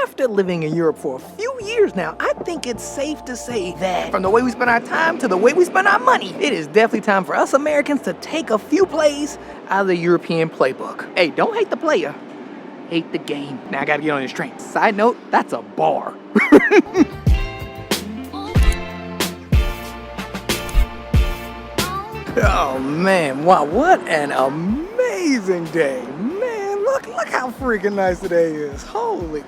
after living in Europe for a few years now, I think it's safe to say that from the way we spend our time to the way we spend our money, it is definitely time for us Americans to take a few plays out of the European playbook. Hey, don't hate the player, hate the game. Now I gotta get on this train. Side note, that's a bar. Oh man, wow, what an amazing day. Man, look how freaking nice today is. Holy,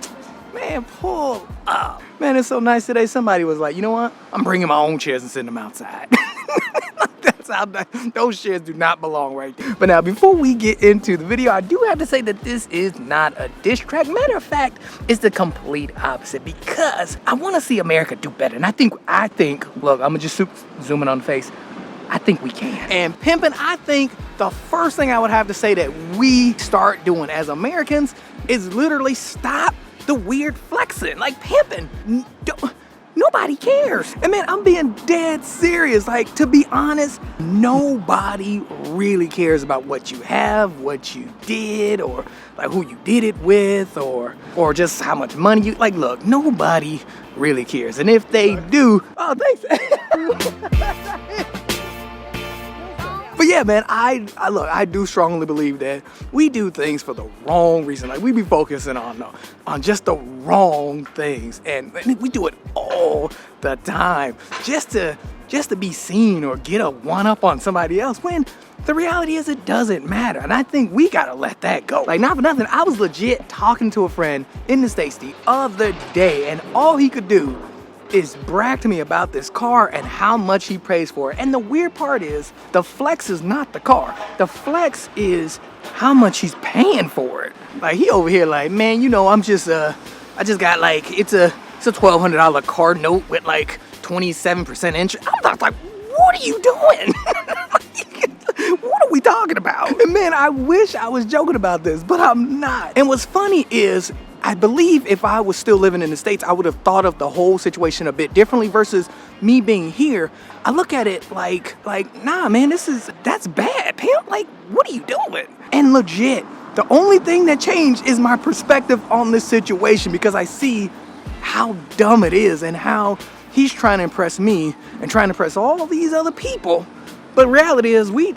man, pull up. Man, it's so nice today. Somebody was like, you know what? I'm bringing my own chairs and sitting them outside. That's how those chairs do not belong right there. But now, before we get into the video, I do have to say that this is not a diss track. Matter of fact, it's the complete opposite because I want to see America do better. And I think, look, I'm gonna just zoom in on the face. I think we can. And pimping, I think the first thing I would have to say that we start doing as Americans is literally stop the weird flexing. Like pimping, nobody cares. And man, I'm being dead serious. Like, to be honest, nobody really cares about what you have, what you did, or like who you did it with, or just how much money you, like, look, nobody really cares. And if they do, oh, thanks. But yeah, man, I do strongly believe that we do things for the wrong reason. Like, we be focusing on just the wrong things, and we do it all the time just to be seen or get a one-up on somebody else, when the reality is it doesn't matter. And I think we gotta let that go. Like, not for nothing, I was legit talking to a friend in the States the other day, and all he could do is brag to me about this car and how much he pays for it. And the weird part is, the flex is not the car. The flex is how much he's paying for it. Like, he over here like, man, you know, I just got like, it's a $1,200 car note with like 27% interest. I'm like, what are you doing? What are we talking about? And man, I wish I was joking about this, but I'm not. And what's funny is, I believe if I was still living in the States, I would have thought of the whole situation a bit differently versus me being here. I look at it like, nah, man, that's bad, pimp. Like, what are you doing? And legit, the only thing that changed is my perspective on this situation, because I see how dumb it is and how he's trying to impress me and trying to impress all these other people. But reality is, we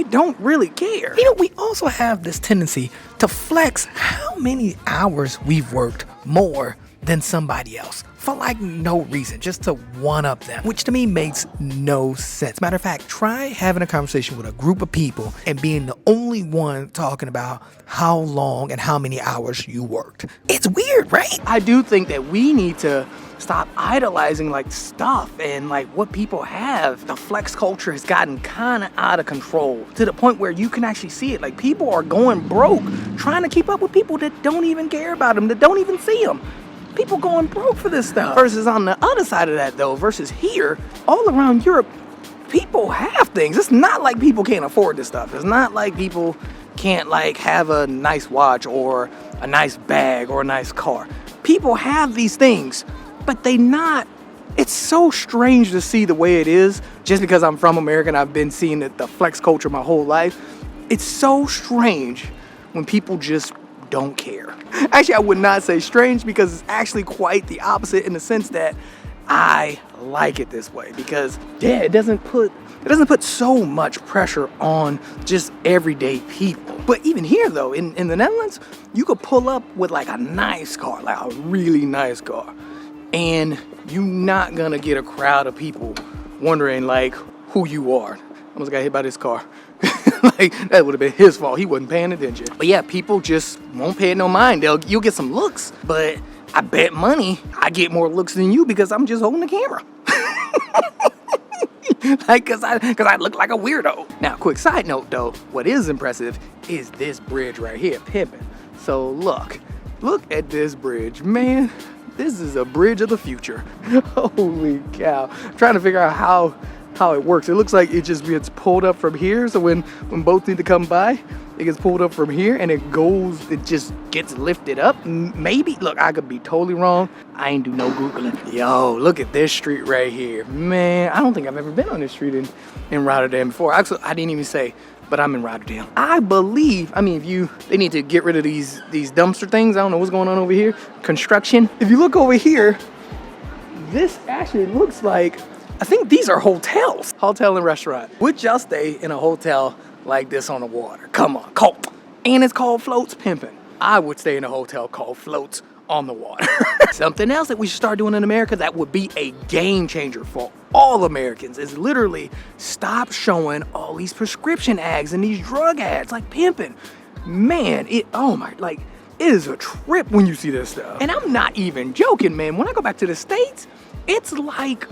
don't really care. You know, we also have this tendency to flex how many hours we've worked more than somebody else for like no reason, just to one-up them, which to me makes no sense. Matter of fact, try having a conversation with a group of people and being the only one talking about how long and how many hours you worked. It's weird, right? I do think that we need to stop idolizing like stuff and like what people have. The flex culture has gotten kind of out of control to the point where you can actually see it. Like, people are going broke trying to keep up with people that don't even care about them, that don't even see them. People going broke for this stuff. Versus on the other side of that though, versus here, all around Europe, people have things. It's not like people can't afford this stuff. It's not like people can't like have a nice watch or a nice bag or a nice car. People have these things, but it's so strange to see the way it is. Just because I'm from America and I've been seeing the flex culture my whole life, it's so strange when people just don't care. Actually, I would not say strange, because it's actually quite the opposite, in the sense that I like it this way, because yeah, it doesn't put so much pressure on just everyday people. But even here though, in the Netherlands, you could pull up with like a nice car, like a really nice car, and you're not gonna get a crowd of people wondering like who you are. I almost got hit by this car. Like, that would have been his fault. He wasn't paying attention. But yeah, people just won't pay it no mind. You'll get some looks, but I bet money I get more looks than you because I'm just holding the camera. Like, cause I look like a weirdo. Now, quick side note though, what is impressive is this bridge right here, pimping. So look at this bridge, man. This is a bridge of the future. Holy cow. I'm trying to figure out how it works. It looks like it just gets pulled up from here. So when both need to come by, it gets pulled up from here and it just gets lifted up. Maybe, look, I could be totally wrong. I ain't do no Googling. Yo, look at this street right here. Man, I don't think I've ever been on this street in Rotterdam before. Actually, I didn't even say but I'm in Rotterdam. I believe, I mean, they need to get rid of these dumpster things. I don't know what's going on over here. Construction. If you look over here, this actually looks like, I think these are hotels. Hotel and restaurant. Would y'all stay in a hotel like this on the water? Come on, and it's called Floats Pimpin'. I would stay in a hotel called Floats on the water. Something else that we should start doing in America that would be a game changer for all Americans is literally stop showing all these prescription ads and these drug ads like pimping. Man, it is a trip when you see this stuff. And I'm not even joking, man. When I go back to the States, it's like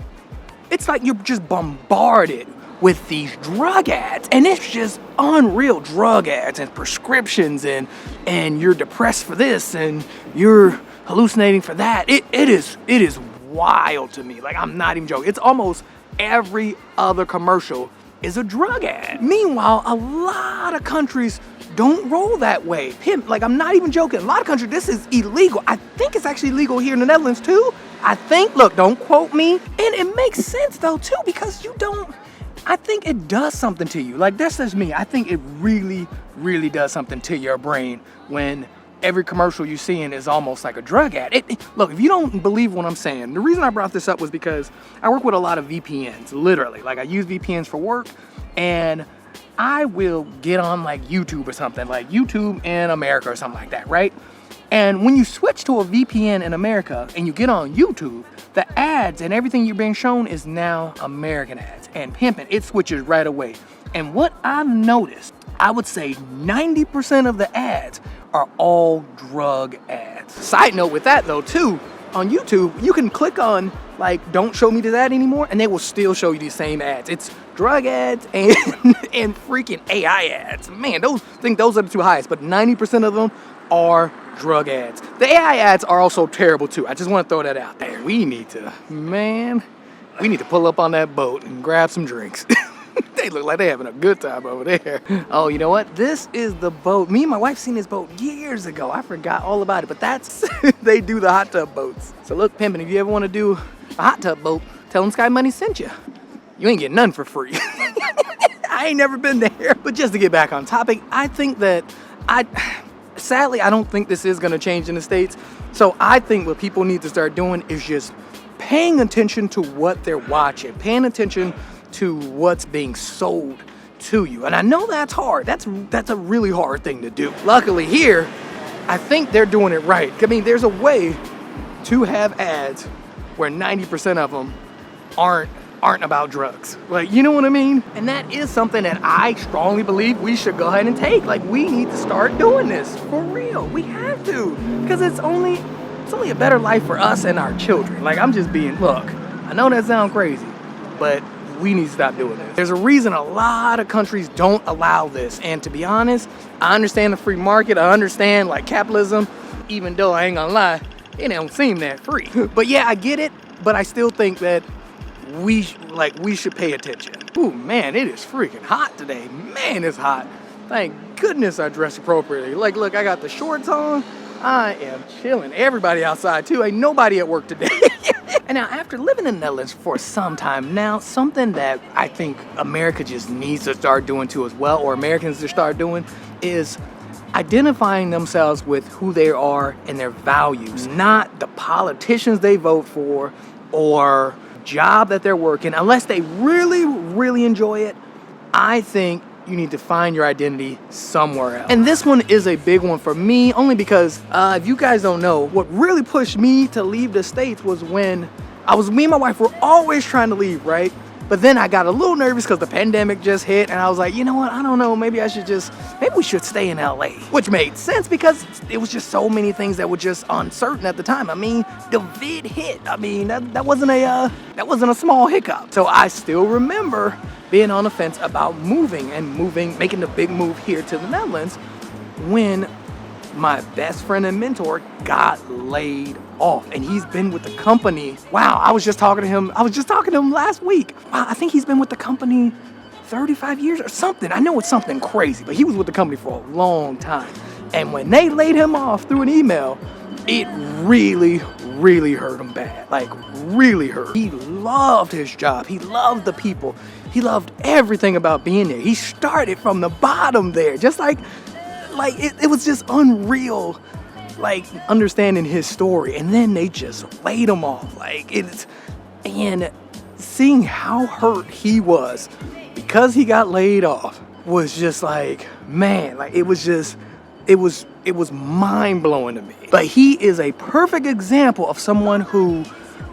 you're just bombarded with these drug ads, and it's just unreal drug ads and prescriptions, and you're depressed for this and you're hallucinating for that. It is wild to me. Like, I'm not even joking. It's almost every other commercial is a drug ad. Meanwhile, a lot of countries don't roll that way. Like, I'm not even joking. A lot of countries, this is illegal. I think it's actually legal here in the Netherlands too. I think, look, don't quote me. And it makes sense though too, because I think it does something to you. Like, that's just me. I think it really, really does something to your brain when every commercial you're seeing is almost like a drug ad. Look, if you don't believe what I'm saying, the reason I brought this up was because I work with a lot of VPNs, literally. Like, I use VPNs for work, and I will get on like YouTube or something, like YouTube in America or something like that, right? And when you switch to a VPN in America and you get on YouTube, the ads and everything you're being shown is now American ads. And pimping, it switches right away. And what I've noticed, I would say 90% of the ads are all drug ads. Side note with that though too, on YouTube, you can click on like, don't show me this ad anymore, and they will still show you these same ads. It's drug ads and freaking AI ads. Man, I think those are the two highest, but 90% of them are drug ads. The AI ads are also terrible too. I just want to throw that out there. We need to pull up on that boat and grab some drinks. They look like they're having a good time over there. Oh, you know what? This is the boat. Me and my wife seen this boat years ago. I forgot all about it, but that's, they do the hot tub boats. So look, pimping, if you ever want to do a hot tub boat, tell them Sky Money sent you. You ain't getting none for free. I ain't never been there. But just to get back on topic, I think that sadly, I don't think this is going to change in the States. So I think what people need to start doing is just paying attention to what they're watching, paying attention to what's being sold to you. And I know that's hard. That's a really hard thing to do. Luckily here, I think they're doing it right. I mean, there's a way to have ads where 90% of them aren't about drugs. Like, you know what I mean? And that is something that I strongly believe we should go ahead and take. Like, we need to start doing this for real. We have to, because it's only a better life for us and our children. Like, I'm just being, look, I know that sounds crazy, but we need to stop doing this. There's a reason a lot of countries don't allow this. And to be honest, I understand the free market. I understand like capitalism, even though I ain't gonna lie, it don't seem that free. But yeah, I get it. But I still think that we should pay attention. Ooh, man, it is freaking hot today. Man, it's hot. Thank goodness I dressed appropriately. Like, look, I got the shorts on. I am chilling. Everybody outside too. Ain't nobody at work today. And now, after living in the Netherlands for some time now, something that I think America just needs to start doing too as well, or Americans to start doing, is identifying themselves with who they are and their values, not the politicians they vote for or job that they're working. Unless they really, really enjoy it, I think you need to find your identity somewhere else. And this one is a big one for me, only because if you guys don't know, what really pushed me to leave the States was when me and my wife were always trying to leave, right? But then I got a little nervous because the pandemic just hit, and I was like, you know what, I don't know, maybe we should stay in LA. Which made sense because it was just so many things that were just uncertain at the time. I mean, the vid hit. I mean, that wasn't a small hiccup. So I still remember being on the fence about moving, making the big move here to the Netherlands when my best friend and mentor got laid off, and he's been with the company. Wow, I was just talking to him last week. Wow, I think he's been with the company 35 years or something. I know it's something crazy, but he was with the company for a long time. And when they laid him off through an email, it really, really hurt him bad. Like, really hurt. He loved his job. He loved the people. He loved everything about being there. He started from the bottom there, just like it was just unreal, like understanding his story. And then they just laid him off, and seeing how hurt he was because he got laid off was just like, man, like it was mind-blowing to me. But he is a perfect example of someone who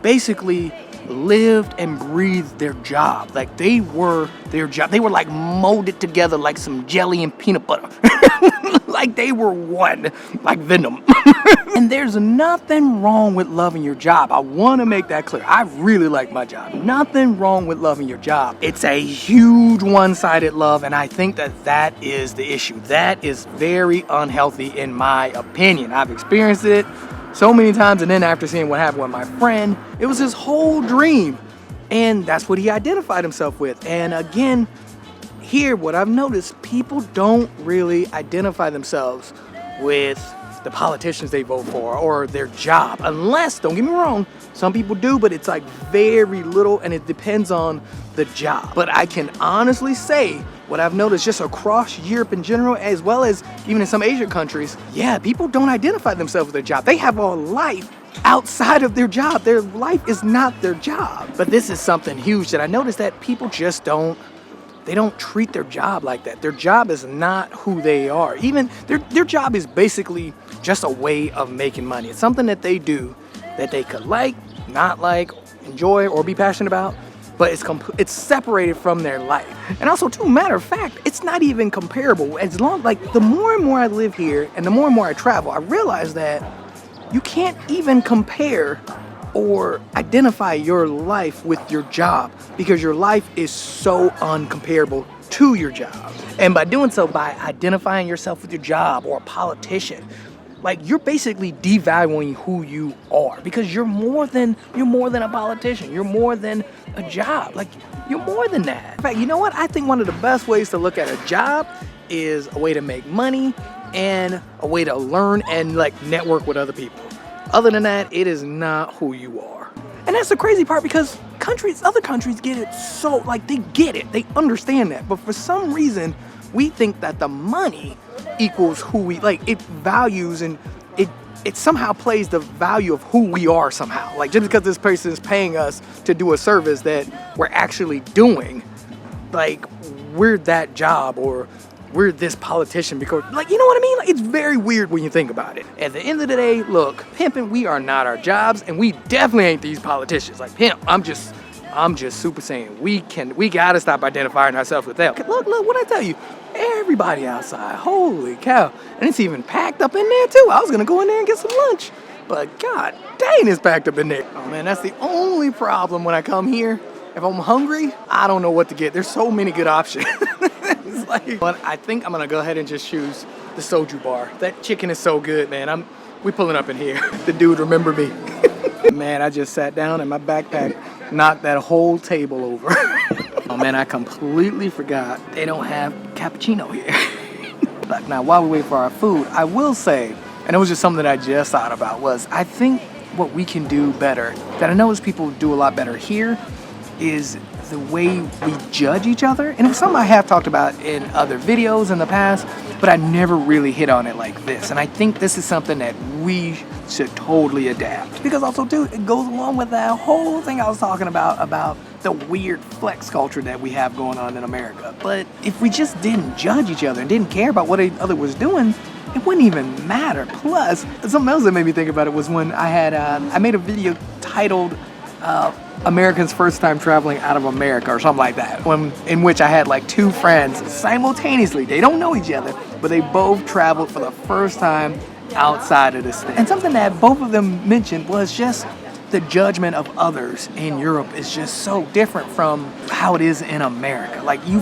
basically lived and breathed their job. Like they were their job. They were like molded together like some jelly and peanut butter. Like they were one, like Venom. And there's nothing wrong with loving your job. I want to make that clear. I really like my job. Nothing wrong with loving your job. It's a huge one-sided love, and I think that is the issue. That is very unhealthy in my opinion. I've experienced it so many times, and then after seeing what happened with my friend, it was his whole dream, and that's what he identified himself with. And again, here, what I've noticed, people don't really identify themselves with the politicians they vote for or their job, unless, don't get me wrong, some people do, but it's like very little, and it depends on the job. But I can honestly say what I've noticed just across Europe in general, as well as even in some Asian countries, yeah, people don't identify themselves with their job. They have a life outside of their job. Their life is not their job. But this is something huge that I noticed, that people just don't treat their job like that. Their job is not who they are. Even their job is basically just a way of making money. It's something that they do that they could like, not like, enjoy, or be passionate about, but it's separated from their life. And also, too, matter of fact, it's not even comparable. As long, like, the more and more I live here and the more and more I travel, I realize that you can't even compare or identify your life with your job, because your life is so uncomparable to your job. And by doing so, by identifying yourself with your job or a politician, like, you're basically devaluing who you are, because you're more than a politician. You're more than a job. Like, you're more than that. In fact, you know what? I think one of the best ways to look at a job is a way to make money and a way to learn and like network with other people. Other than that, it is not who you are. And that's the crazy part, because other countries get it so, like, they get it. They understand that. But for some reason, we think that the money equals who we, like, it values, and it somehow plays the value of who we are somehow. Like, just because this person is paying us to do a service that we're actually doing, like, we're that job, or we're this politician, because, like, you know what I mean? Like, it's very weird when you think about it. At the end of the day, look, pimping, we are not our jobs, and we definitely ain't these politicians. Like, pimp, I'm just super saying we gotta stop identifying ourselves with them. Look, what I tell you, everybody outside, holy cow. And it's even packed up in there too. I was gonna go in there and get some lunch, but god dang, it's packed up in there. Oh man, that's the only problem when I come here. If I'm hungry, I don't know what to get. There's so many good options. It's like, but I think I'm gonna go ahead and just choose the soju bar. That chicken is so good, man. We pulling up in here. The dude remember me. Man, I just sat down and my backpack knocked that whole table over. Oh man, I completely forgot they don't have cappuccino here. But now, while we wait for our food, I will say, and it was just something that I just thought about, was I think what we can do better, that I notice people do a lot better here, is the way we judge each other. And it was something I have talked about in other videos in the past, but I never really hit on it like this. And I think this is something that we should totally adapt. Because also, too, it goes along with that whole thing I was talking about the weird flex culture that we have going on in America. But if we just didn't judge each other and didn't care about what each other was doing, it wouldn't even matter. Plus, something else that made me think about it was when I made a video titled Americans' First Time Traveling Out of America, or something like that, in which I had like two friends simultaneously. They don't know each other, but they both traveled for the first time outside of the state. And something that both of them mentioned was just the judgment of others in Europe is just so different from how it is in America. Like, you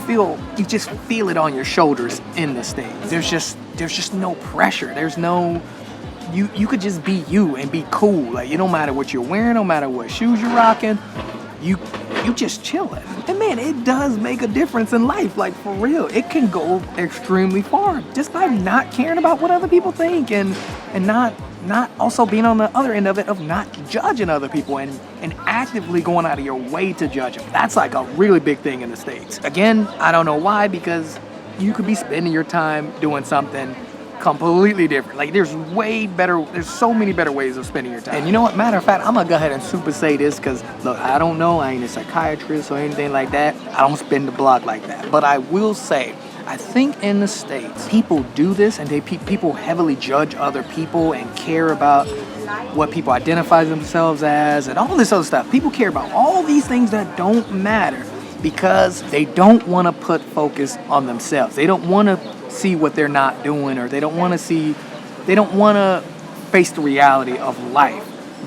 just feel it on your shoulders in the States. There's just no pressure. There's no, you could just be you and be cool. Like, it don't matter what you're wearing, no matter what shoes you're rocking, you just chilling. And man, it does make a difference in life. Like, for real, it can go extremely far just by not caring about what other people think and not not also being on the other end of it of not judging other people and actively going out of your way to judge them. That's like a really big thing in the States. Again, I don't know why, because you could be spending your time doing something completely different. Like there's so many better ways of spending your time. And you know what, matter of fact, I'm gonna go ahead and super say this, because look, I don't know, I ain't a psychiatrist or anything like that. I don't spin the block like that. But I will say, I think in the States, people do this and people heavily judge other people and care about what people identify themselves as and all this other stuff. People care about all these things that don't matter because they don't want to put focus on themselves. They don't want to see what they're not doing, or they don't want to face the reality of life.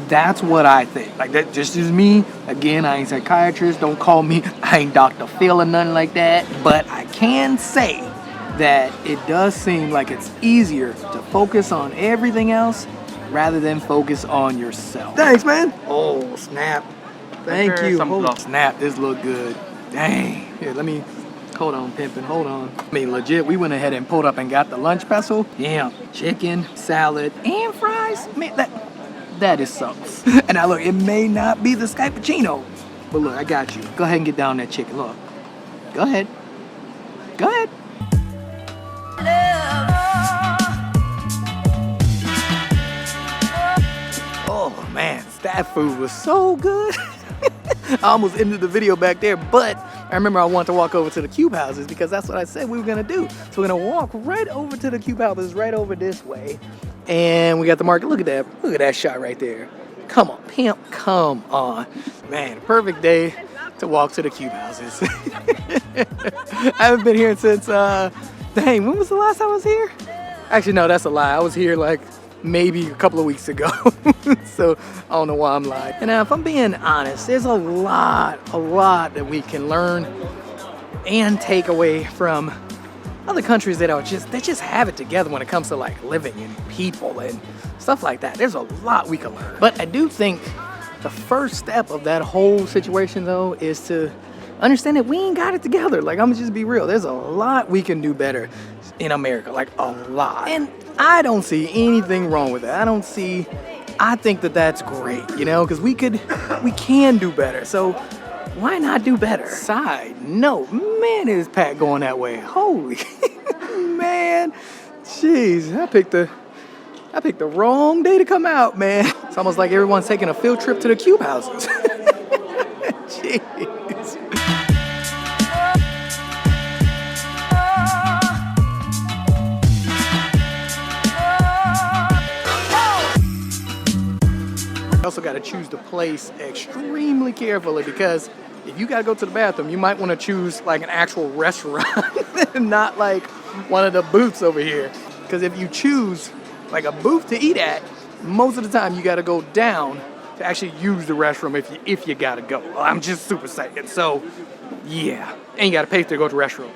That's what I think. Like, that just is me. Again, I ain't a psychiatrist. Don't call me, I ain't Dr. Phil or nothing like that. But I can say that it does seem like it's easier to focus on everything else rather than focus on yourself. Thanks, man. Oh, snap. Thank you. Oh, snap. This look good. Dang. Here, let me... Hold on, pimpin', hold on. I mean, legit, we went ahead and pulled up and got the lunch special. Yeah, chicken, salad, and fries. Man, that is something. And now look, it may not be the Skypuccino, but look, I got you. Go ahead and get down that chicken. Look, go ahead. Go ahead. Oh man, that food was so good. I almost ended the video back there, but I remember I wanted to walk over to the cube houses because that's what I said we were gonna do. So we're gonna walk right over to the cube houses, right over this way. And we got the market. Look at that shot right there. Come on, pimp, come on. Man, perfect day to walk to the cube houses. I haven't been here since, dang, when was the last time I was here? Actually, no, that's a lie. I was here like maybe a couple of weeks ago. So I don't know why I'm lying. And now, if I'm being honest, there's a lot that we can learn and take away from other countries that just have it together when it comes to like living and people and stuff like that. There's a lot we can learn. But I do think the first step of that whole situation though is to understand that we ain't got it together. Like, I'm gonna just be real. There's a lot we can do better in America, like a lot. And I don't see anything wrong with that. I think that that's great, you know, because we can do better. So why not do better? Side note, man, is Pat going that way? Holy man, jeez, I picked the wrong day to come out, man. It's almost like everyone's taking a field trip to the cube houses. Jeez. You also got to choose the place extremely carefully, because if you got to go to the bathroom, you might want to choose like an actual restaurant and not like one of the booths over here. Because if you choose like a booth to eat at, most of the time you got to go down to actually use the restroom if you got to go. I'm just super saying. So yeah, and you got to pay to go to the restroom.